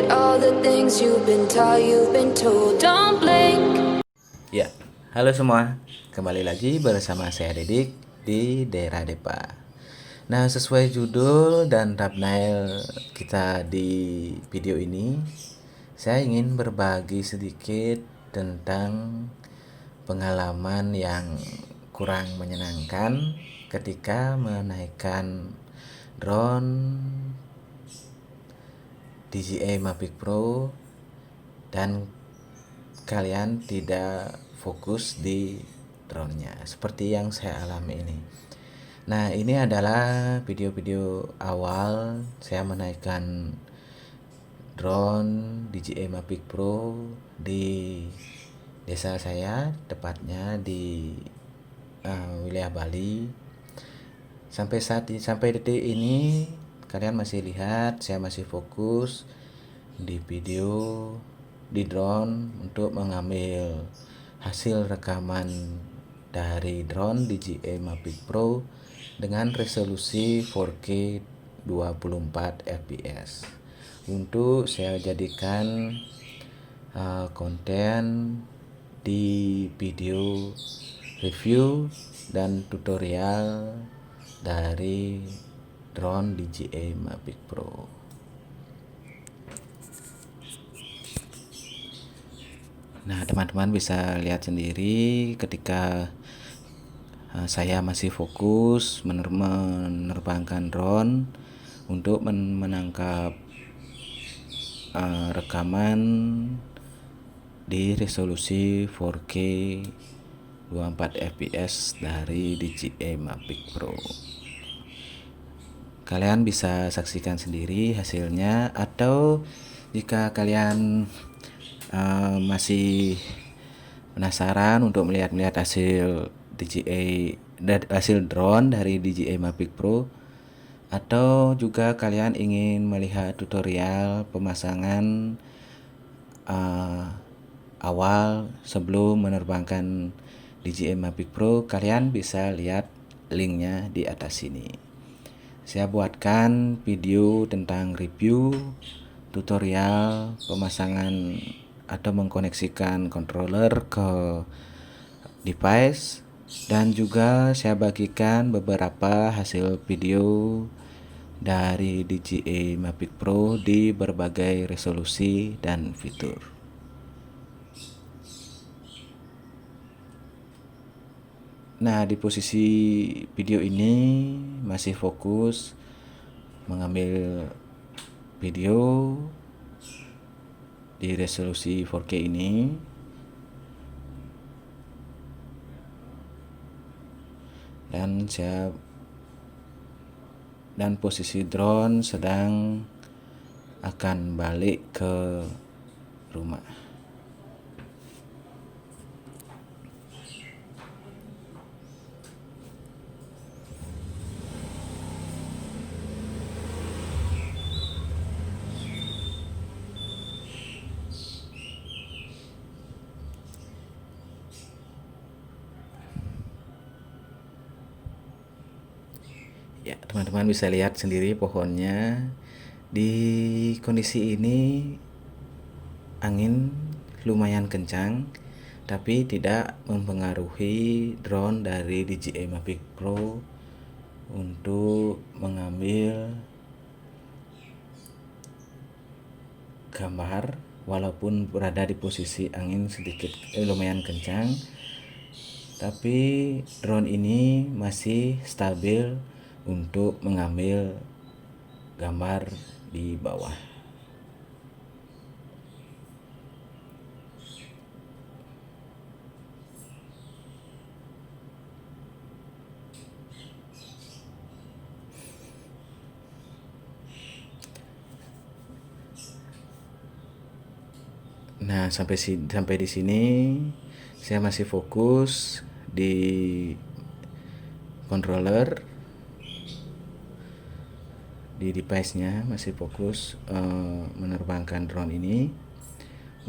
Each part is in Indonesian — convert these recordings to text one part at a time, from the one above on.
forget all the things you've been taught, you've been told. Don't blink. Ya, halo semua. Kembali lagi bersama saya Dedik di Daerah Depa. Nah, sesuai judul dan thumbnail kita di video ini, saya ingin berbagi sedikit tentang pengalaman yang kurang menyenangkan ketika menaikkan drone DJI Mavic Pro dan kalian tidak fokus di drone-nya seperti yang saya alami ini. Nah, ini adalah video-video awal saya menaikkan drone DJI Mavic Pro di desa saya, tepatnya di wilayah Bali. Sampai detik ini kalian masih lihat saya masih fokus di video di drone untuk mengambil hasil rekaman dari drone DJI Mavic Pro dengan resolusi 4K 24 fps untuk saya jadikan konten di video review dan tutorial dari drone DJI Mavic Pro. Nah, teman-teman bisa lihat sendiri ketika saya masih fokus menerbangkan drone untuk menangkap rekaman di resolusi 4K 24 fps dari DJI Mavic Pro. Kalian bisa saksikan sendiri hasilnya, atau jika kalian masih penasaran untuk melihat hasil drone dari DJI Mavic Pro, atau juga kalian ingin melihat tutorial pemasangan awal sebelum menerbangkan DJI Mavic Pro, kalian bisa lihat linknya di atas sini. Saya buatkan video tentang review, tutorial pemasangan atau mengkoneksikan controller ke device, dan juga saya bagikan beberapa hasil video dari DJI Mavic Pro di berbagai resolusi dan fitur. Nah, di posisi video ini masih fokus mengambil video di resolusi 4K ini, dan posisi drone sedang akan balik ke rumah. Ya, teman-teman bisa lihat sendiri pohonnya. Di kondisi ini angin lumayan kencang, tapi tidak mempengaruhi drone dari DJI Mavic Pro untuk mengambil gambar walaupun berada di posisi angin lumayan kencang, tapi drone ini masih stabil untuk mengambil gambar di bawah. Nah, sampai di sini saya masih fokus di controller, di device-nya, masih fokus menerbangkan drone ini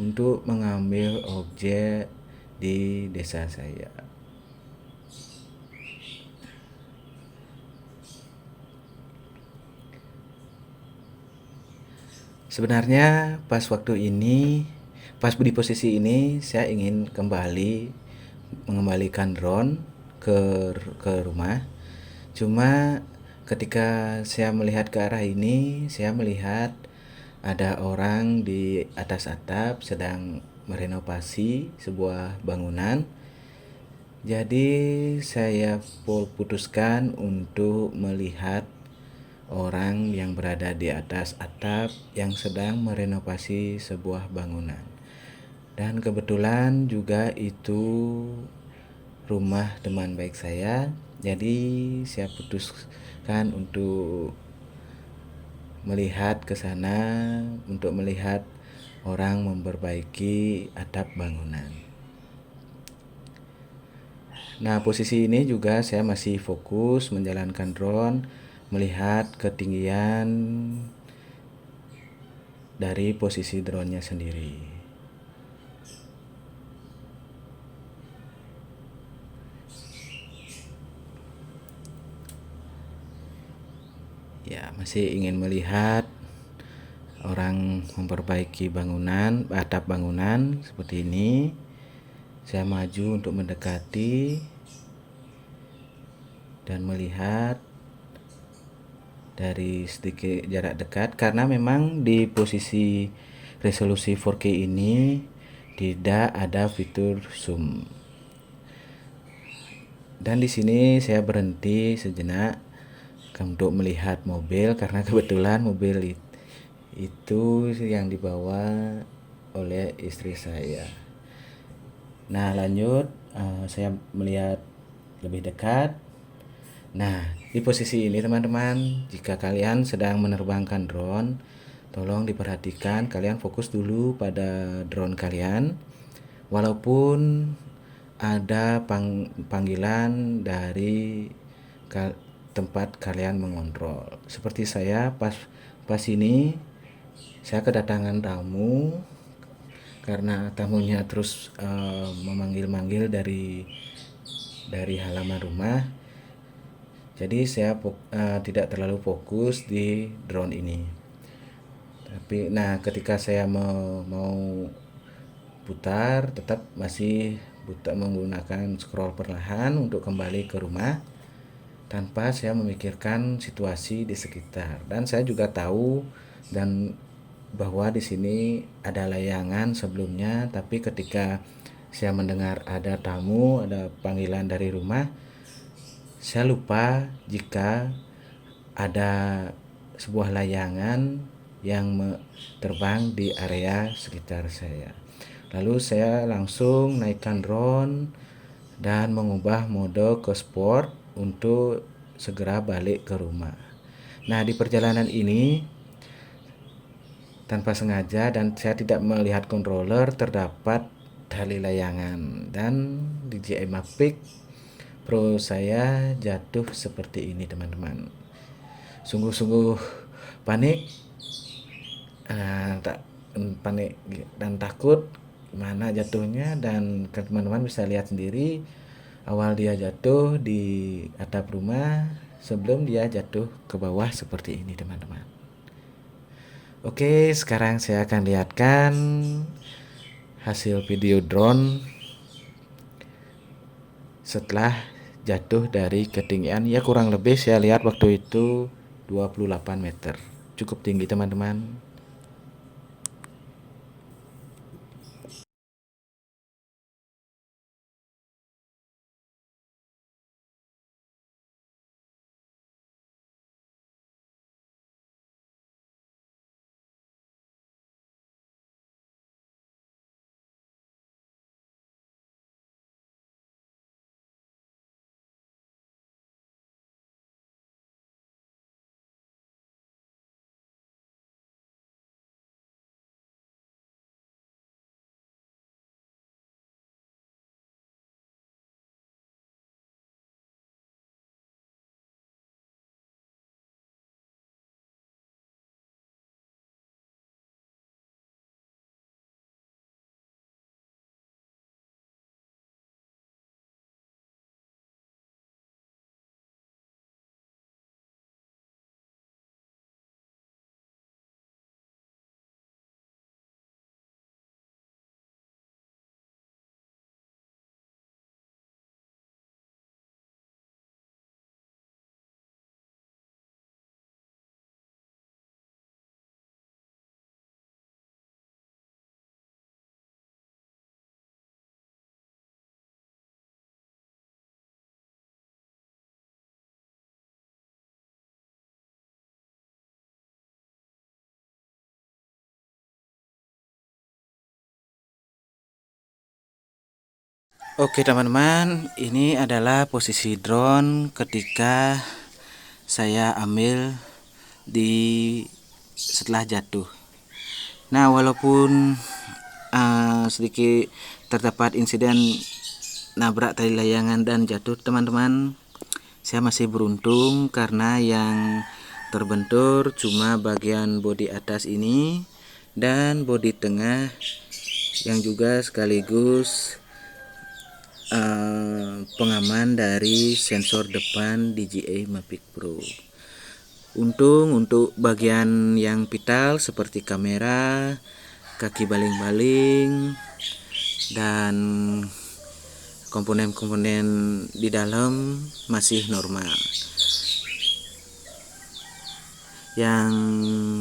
untuk mengambil objek di desa saya. Sebenarnya pas waktu ini, pas di posisi ini saya ingin mengembalikan drone ke rumah. Cuma ketika saya melihat ke arah ini, saya melihat ada orang di atas atap sedang merenovasi sebuah bangunan. Jadi saya putuskan untuk melihat orang yang berada di atas atap yang sedang merenovasi sebuah bangunan. Dan kebetulan juga itu rumah teman baik saya. Jadi saya putuskan untuk melihat ke sana untuk melihat orang memperbaiki atap bangunan. Nah, posisi ini juga saya masih fokus menjalankan drone, melihat ketinggian dari posisi drone-nya sendiri. Ya, masih ingin melihat orang memperbaiki atap bangunan seperti ini. Saya maju untuk mendekati dan melihat dari sedikit jarak dekat karena memang di posisi resolusi 4K ini tidak ada fitur zoom. Dan di sini saya berhenti sejenak untuk melihat mobil karena kebetulan mobil itu yang dibawa oleh istri saya. Nah, lanjut saya melihat lebih dekat. Nah, di posisi ini teman-teman, jika kalian sedang menerbangkan drone, tolong diperhatikan kalian fokus dulu pada drone kalian. Walaupun ada panggilan dari tempat kalian mengontrol. Seperti saya pas ini saya kedatangan tamu karena tamunya terus memanggil-manggil dari halaman rumah. Jadi saya tidak terlalu fokus di drone ini. Tapi ketika saya mau putar tetap masih menggunakan scroll perlahan untuk kembali ke rumah tanpa saya memikirkan situasi di sekitar. Dan saya juga tahu dan bahwa di sini ada layangan sebelumnya, tapi ketika saya mendengar ada tamu, ada panggilan dari rumah, saya lupa jika ada sebuah layangan yang terbang di area sekitar saya. Lalu saya langsung naikkan drone dan mengubah mode ke sport untuk segera balik ke rumah. Nah, di perjalanan ini tanpa sengaja dan saya tidak melihat controller terdapat tali layangan dan DJI Mavic Pro saya jatuh seperti ini teman-teman. Sungguh-sungguh panik, panik dan takut mana jatuhnya, dan teman-teman bisa lihat sendiri awal dia jatuh di atap rumah sebelum dia jatuh ke bawah seperti ini teman-teman. Oke, sekarang saya akan lihatkan hasil video drone setelah jatuh dari ketinggian ya kurang lebih saya lihat waktu itu 28 meter. Cukup tinggi teman-teman. Oke teman-teman, ini adalah posisi drone ketika saya ambil setelah jatuh. Nah, walaupun sedikit terdapat insiden nabrak tali layangan dan jatuh teman-teman, saya masih beruntung karena yang terbentur cuma bagian bodi atas ini dan bodi tengah yang juga sekaligus pengaman dari sensor depan DJI Mavic Pro. Untung untuk bagian yang vital seperti kamera, kaki baling-baling, dan komponen-komponen di dalam masih normal. Yang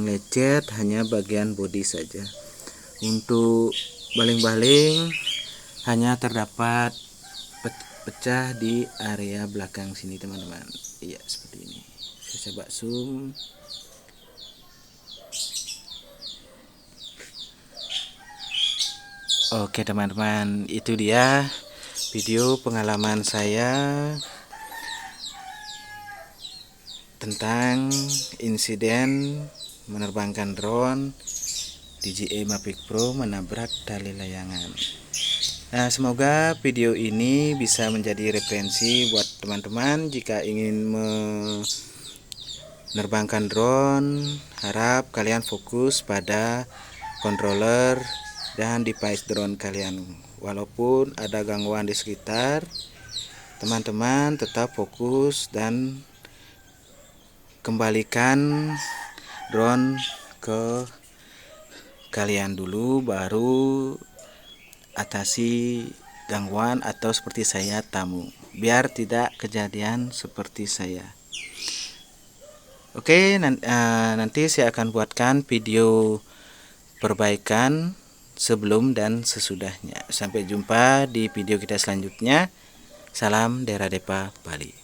lecet hanya bagian bodi saja. Untuk baling-baling hanya terdapat pecah di area belakang sini teman-teman. Iya, seperti ini. Saya coba zoom. Oke teman-teman, itu dia video pengalaman saya tentang insiden menerbangkan drone DJI Mavic Pro menabrak tali layangan. Nah, semoga video ini bisa menjadi referensi buat teman-teman jika ingin menerbangkan drone. Harap kalian fokus pada controller dan device drone kalian. Walaupun ada gangguan di sekitar, teman-teman tetap fokus dan kembalikan drone ke kalian dulu, baru atasi gangguan atau seperti saya tamu, biar tidak kejadian seperti saya. Oke, nanti saya akan buatkan video perbaikan sebelum dan sesudahnya. Sampai jumpa di video kita selanjutnya. Salam Dera Depa Bali.